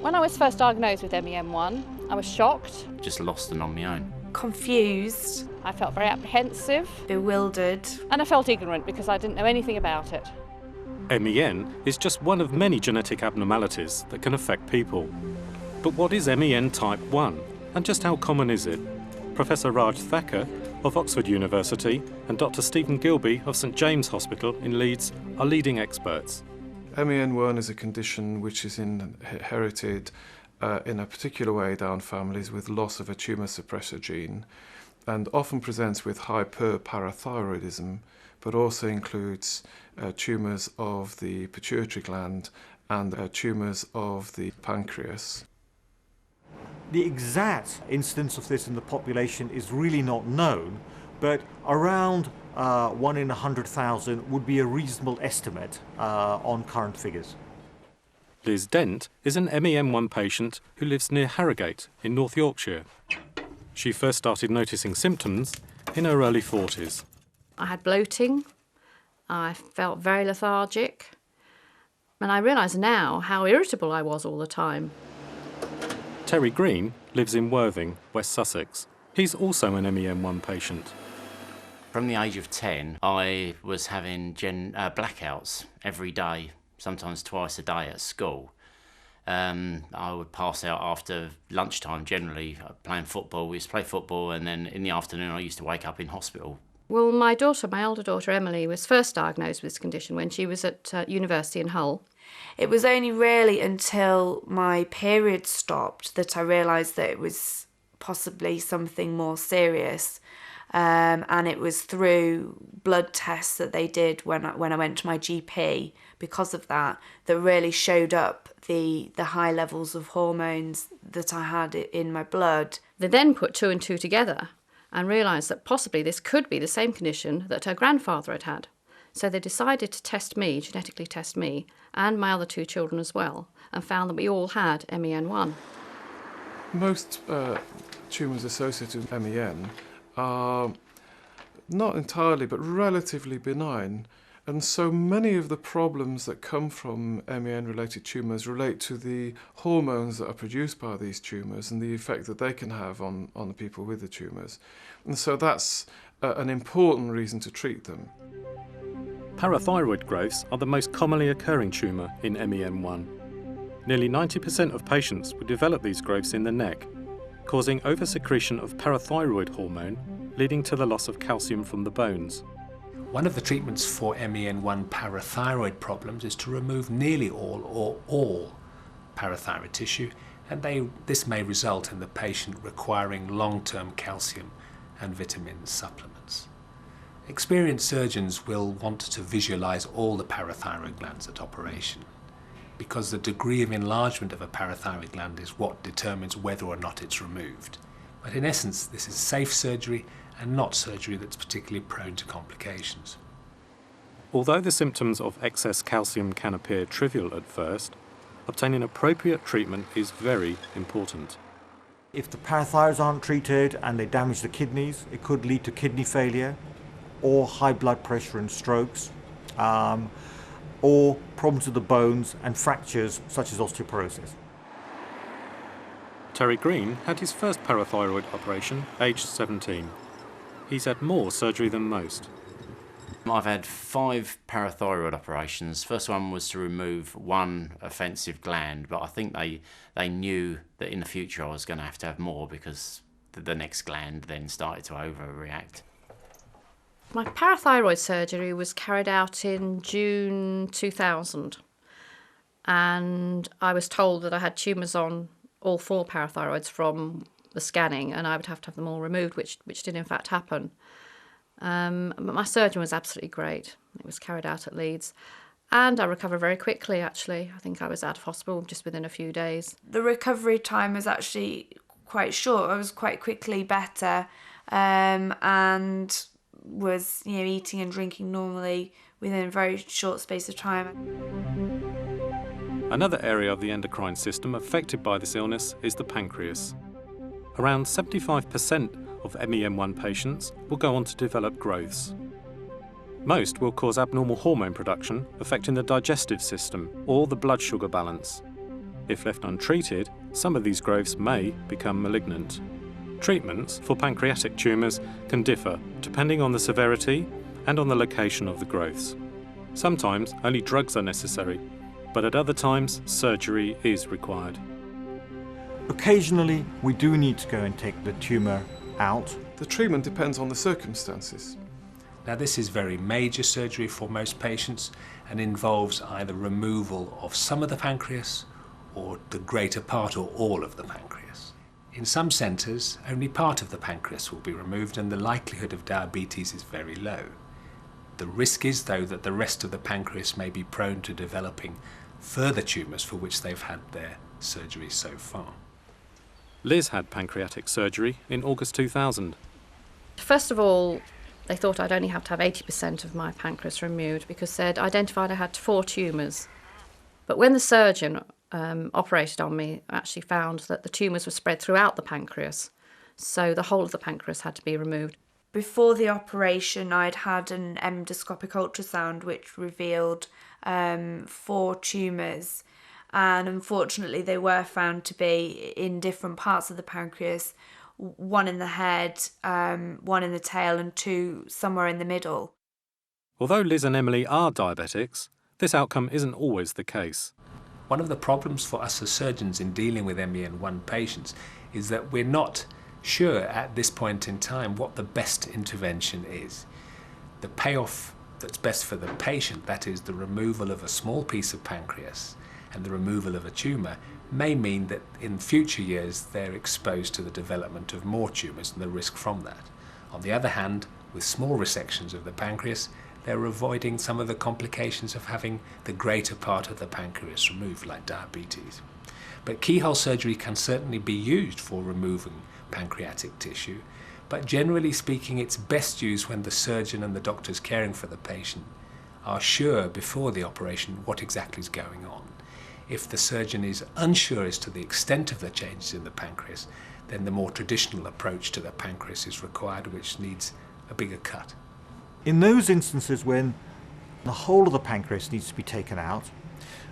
When I was first diagnosed with MEN1, I was shocked. Just lost and on my own. Confused. I felt very apprehensive. Bewildered. And I felt ignorant because I didn't know anything about it. MEN is just one of many genetic abnormalities that can affect people. But what is MEN type 1 and just how common is it? Professor Raj Thacker of Oxford University and Dr. Stephen Gilby of St James Hospital in Leeds are leading experts. MEN1 is a condition which is inherited in a particular way down families with loss of a tumour suppressor gene, and often presents with hyperparathyroidism, but also includes tumours of the pituitary gland and tumours of the pancreas. The exact incidence of this in the population is really not known, but around 1 in 100,000 would be a reasonable estimate on current figures. Liz Dent is an MEN1 patient who lives near Harrogate in North Yorkshire. She first started noticing symptoms in her early 40s. I had bloating, I felt very lethargic, and I realise now how irritable I was all the time. Terry Green lives in Worthing, West Sussex. He's also an MEN1 patient. From the age of 10, I was having blackouts every day, sometimes twice a day at school. I would pass out after lunchtime, generally, playing football. We used to play football, and then in the afternoon I used to wake up in hospital. Well, my elder daughter Emily, was first diagnosed with this condition when she was at university in Hull. It was only really until my period stopped that I realised that it was possibly something more serious. And it was through blood tests that they did when I went to my GP, because of that really showed up the high levels of hormones that I had in my blood. They then put 2 and 2 together and realised that possibly this could be the same condition that her grandfather had had. So they decided to genetically test me, and my other 2 children as well, and found that we all had MEN1. Most tumours associated with MEN are not entirely, but relatively benign. And so many of the problems that come from MEN-related tumours relate to the hormones that are produced by these tumours and the effect that they can have on the people with the tumours. And so that's an important reason to treat them. Parathyroid growths are the most commonly occurring tumour in MEN1. Nearly 90% of patients would develop these growths in the neck, causing oversecretion of parathyroid hormone, leading to the loss of calcium from the bones. One of the treatments for MEN1 parathyroid problems is to remove nearly all or all parathyroid tissue, and this may result in the patient requiring long-term calcium and vitamin supplements. Experienced surgeons will want to visualize all the parathyroid glands at operation, because the degree of enlargement of a parathyroid gland is what determines whether or not it's removed. But in essence, this is safe surgery and not surgery that's particularly prone to complications. Although the symptoms of excess calcium can appear trivial at first, obtaining appropriate treatment is very important. If the parathyroids aren't treated and they damage the kidneys, it could lead to kidney failure or high blood pressure and strokes, or problems with the bones and fractures such as osteoporosis. Terry Green had his first parathyroid operation aged 17. He's had more surgery than most. I've had 5 parathyroid operations. First one was to remove one offensive gland, but I think they knew that in the future I was going to have more because the next gland then started to overreact. My parathyroid surgery was carried out in June 2000, and I was told that I had tumours on all 4 parathyroids from the scanning, and I would have to have them all removed, which did in fact happen. But my surgeon was absolutely great. It was carried out at Leeds, and I recovered very quickly, actually. I think I was out of hospital just within a few days. The recovery time was actually quite short. I was quite quickly better, and was eating and drinking normally within a very short space of time. Another area of the endocrine system affected by this illness is the pancreas. Around 75% of MEN1 patients will go on to develop growths. Most will cause abnormal hormone production affecting the digestive system or the blood sugar balance. If left untreated, some of these growths may become malignant. Treatments for pancreatic tumours can differ depending on the severity and on the location of the growths. Sometimes only drugs are necessary, but at other times surgery is required. Occasionally, we do need to go and take the tumour out. The treatment depends on the circumstances. Now, this is very major surgery for most patients and involves either removal of some of the pancreas or the greater part or all of the pancreas. In some centres, only part of the pancreas will be removed and the likelihood of diabetes is very low. The risk is, though, that the rest of the pancreas may be prone to developing further tumours for which they've had their surgery so far. Liz had pancreatic surgery in August 2000. First of all, they thought I'd only have to have 80% of my pancreas removed because they'd identified I had 4 tumours. But when the surgeon operated on me, I actually found that the tumours were spread throughout the pancreas. So the whole of the pancreas had to be removed. Before the operation, I'd had an endoscopic ultrasound which revealed 4 tumours. And unfortunately, they were found to be in different parts of the pancreas. 1 in the head, 1 in the tail, and 2 somewhere in the middle. Although Liz and Emily are diabetics, this outcome isn't always the case. One of the problems for us as surgeons in dealing with MEN1 patients is that we're not sure at this point in time what the best intervention is. The payoff that's best for the patient, that is the removal of a small piece of pancreas and the removal of a tumour, may mean that in future years they're exposed to the development of more tumours and the risk from that. On the other hand, with small resections of the pancreas, they're avoiding some of the complications of having the greater part of the pancreas removed, like diabetes. But keyhole surgery can certainly be used for removing pancreatic tissue, but generally speaking it's best used when the surgeon and the doctors caring for the patient are sure before the operation what exactly is going on. If the surgeon is unsure as to the extent of the changes in the pancreas, then the more traditional approach to the pancreas is required, which needs a bigger cut. In those instances when the whole of the pancreas needs to be taken out,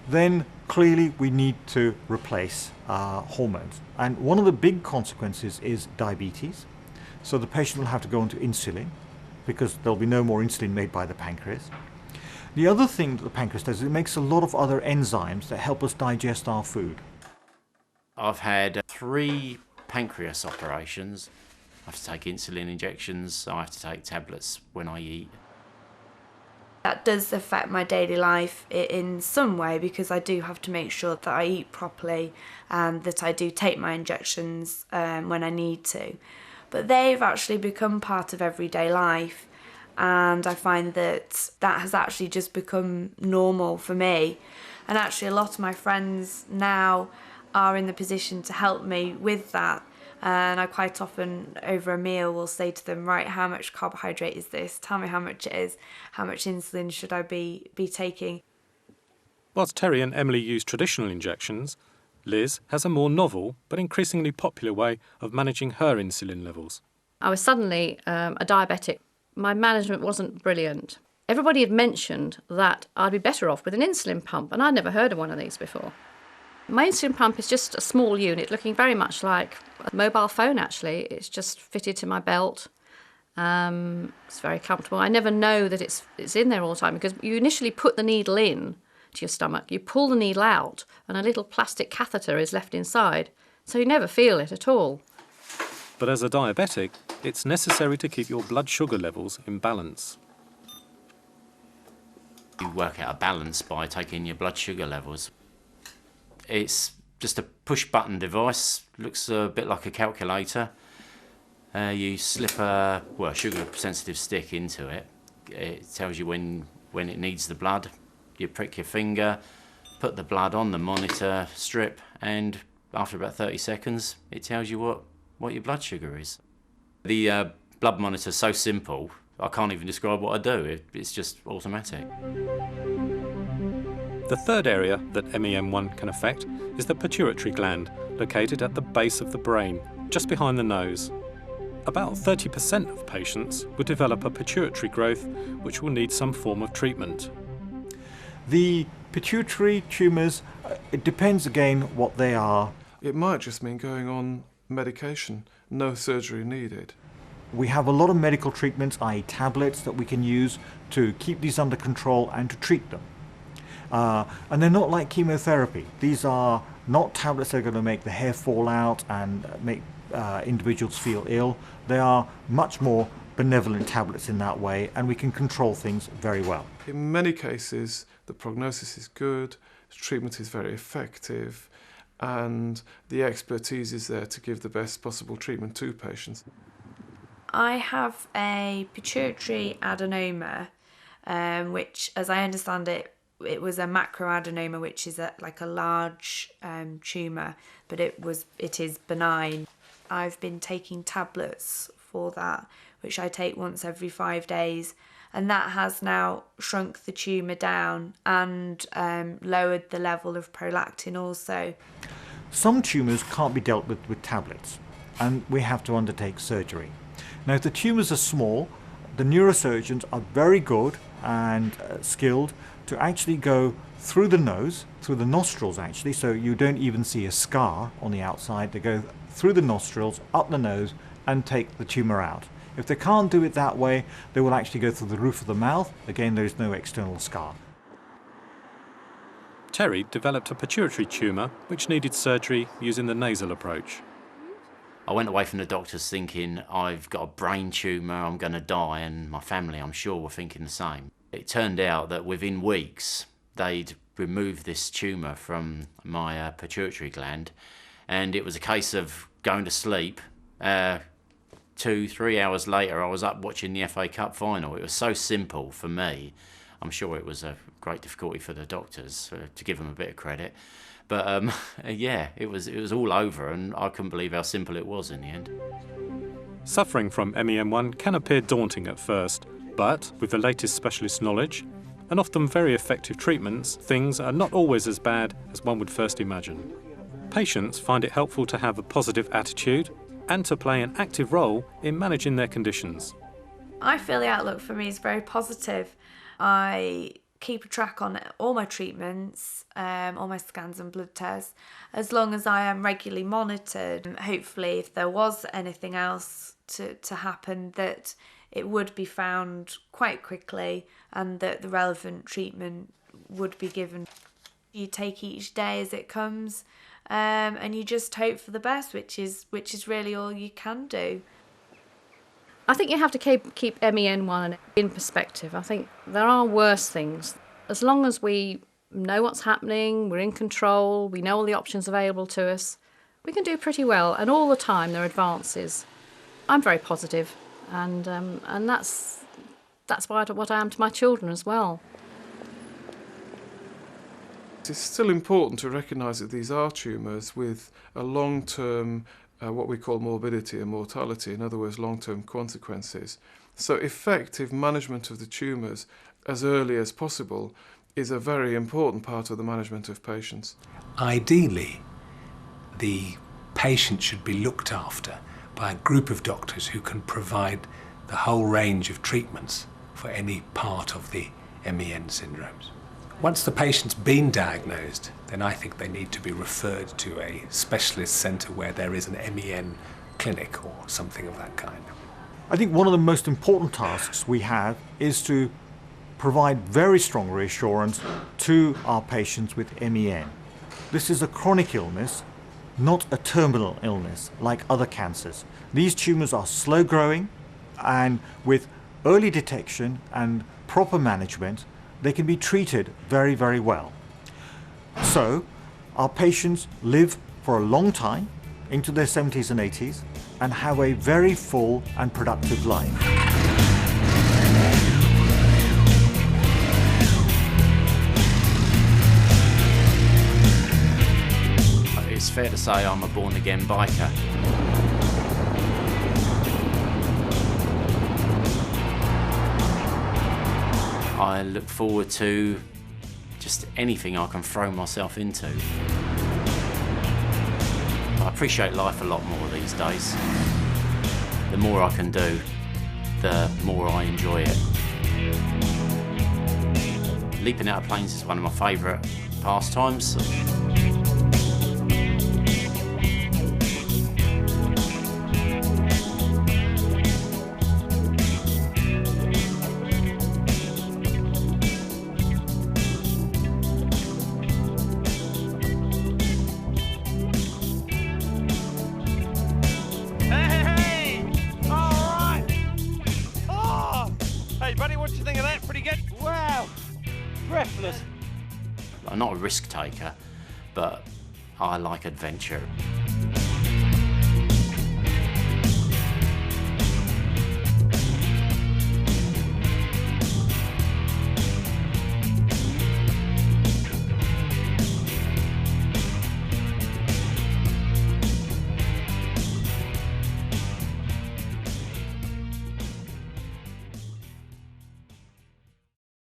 then clearly we need to replace hormones. And one of the big consequences is diabetes. So the patient will have to go onto insulin because there'll be no more insulin made by the pancreas. The other thing that the pancreas does is it makes a lot of other enzymes that help us digest our food. I've had 3 pancreas operations. I have to take insulin injections, I have to take tablets when I eat. That does affect my daily life in some way because I do have to make sure that I eat properly and that I do take my injections when I need to. But they've actually become part of everyday life. And I find that has actually just become normal for me. And actually a lot of my friends now are in the position to help me with that. And I quite often over a meal will say to them, right, how much carbohydrate is this? Tell me how much it is. How much insulin should I be taking? Whilst Terry and Emily use traditional injections, Liz has a more novel but increasingly popular way of managing her insulin levels. I was suddenly a diabetic. My management wasn't brilliant. Everybody had mentioned that I'd be better off with an insulin pump, and I'd never heard of one of these before. My insulin pump is just a small unit looking very much like a mobile phone, actually. It's just fitted to my belt. It's very comfortable. I never know that it's in there all the time because you initially put the needle in to your stomach, you pull the needle out, and a little plastic catheter is left inside, so you never feel it at all. But as a diabetic, it's necessary to keep your blood sugar levels in balance. You work out a balance by taking your blood sugar levels. It's just a push-button device, looks a bit like a calculator. You slip a sugar-sensitive stick into it. It tells you when it needs the blood. You prick your finger, put the blood on the monitor strip, and after about 30 seconds, it tells you what your blood sugar is. The blood monitor is so simple, I can't even describe what I do. It's just automatic. The third area that MEN1 can affect is the pituitary gland, located at the base of the brain, just behind the nose. about 30% of patients will develop a pituitary growth which will need some form of treatment. The pituitary tumours, it depends again what they are. It might just mean going on medication, no surgery needed. We have a lot of medical treatments, i.e. tablets, that we can use to keep these under control and to treat them. And they're not like chemotherapy. These are not tablets that are going to make the hair fall out and make individuals feel ill. They are much more benevolent tablets in that way, and we can control things very well. In many cases, the prognosis is good, treatment is very effective, and the expertise is there to give the best possible treatment to patients. I have a pituitary adenoma, which, as I understand it, it was a macroadenoma, which is like a large tumour, but it is benign. I've been taking tablets for that, which I take once every 5 days, and that has now shrunk the tumour down and lowered the level of prolactin also. Some tumours can't be dealt with tablets, and we have to undertake surgery. Now, if the tumours are small, the neurosurgeons are very good and skilled to actually go through the nose, through the nostrils actually, so you don't even see a scar on the outside. They go through the nostrils, up the nose, and take the tumour out. If they can't do it that way, they will actually go through the roof of the mouth. Again, there is no external scar. Terry developed a pituitary tumour which needed surgery using the nasal approach. I went away from the doctors thinking I've got a brain tumour, I'm going to die, and my family, I'm sure, were thinking the same. It turned out that within weeks they'd removed this tumour from my pituitary gland, and it was a case of going to sleep. 2-3 hours later I was up watching the FA Cup final. It was so simple for me. I'm sure it was a great difficulty for the doctors, to give them a bit of credit. But yeah, it was all over, and I couldn't believe how simple it was in the end. Suffering from MEN1 can appear daunting at first, but with the latest specialist knowledge and often very effective treatments, things are not always as bad as one would first imagine. Patients find it helpful to have a positive attitude and to play an active role in managing their conditions. I feel the outlook for me is very positive. I keep a track on all my treatments, all my scans and blood tests, as long as I am regularly monitored. Hopefully, if there was anything else to happen, that it would be found quite quickly and that the relevant treatment would be given. You take each day as it comes, and you just hope for the best, which is really all you can do. I think you have to keep MEN1 in perspective. I think there are worse things. As long as we know what's happening, we're in control, we know all the options available to us, we can do pretty well. And all the time there are advances. I'm very positive, and that's what I am to my children as well. It's still important to recognise that these are tumours with a long-term what we call morbidity and mortality, in other words, long-term consequences. So effective management of the tumours as early as possible is a very important part of the management of patients. Ideally, the patient should be looked after by a group of doctors who can provide the whole range of treatments for any part of the MEN syndromes. Once the patient's been diagnosed, then I think they need to be referred to a specialist centre where there is an MEN clinic or something of that kind. I think one of the most important tasks we have is to provide very strong reassurance to our patients with MEN. This is a chronic illness, not a terminal illness like other cancers. These tumours are slow growing, and with early detection and proper management, they can be treated very, very well. So our patients live for a long time, into their 70s and 80s, and have a very full and productive life. It's fair to say I'm a born-again biker. I look forward to just anything I can throw myself into. I appreciate life a lot more these days. the more I can do, the more I enjoy it. Leaping out of planes is one of my favourite pastimes. I'm not a risk taker, but I like adventure.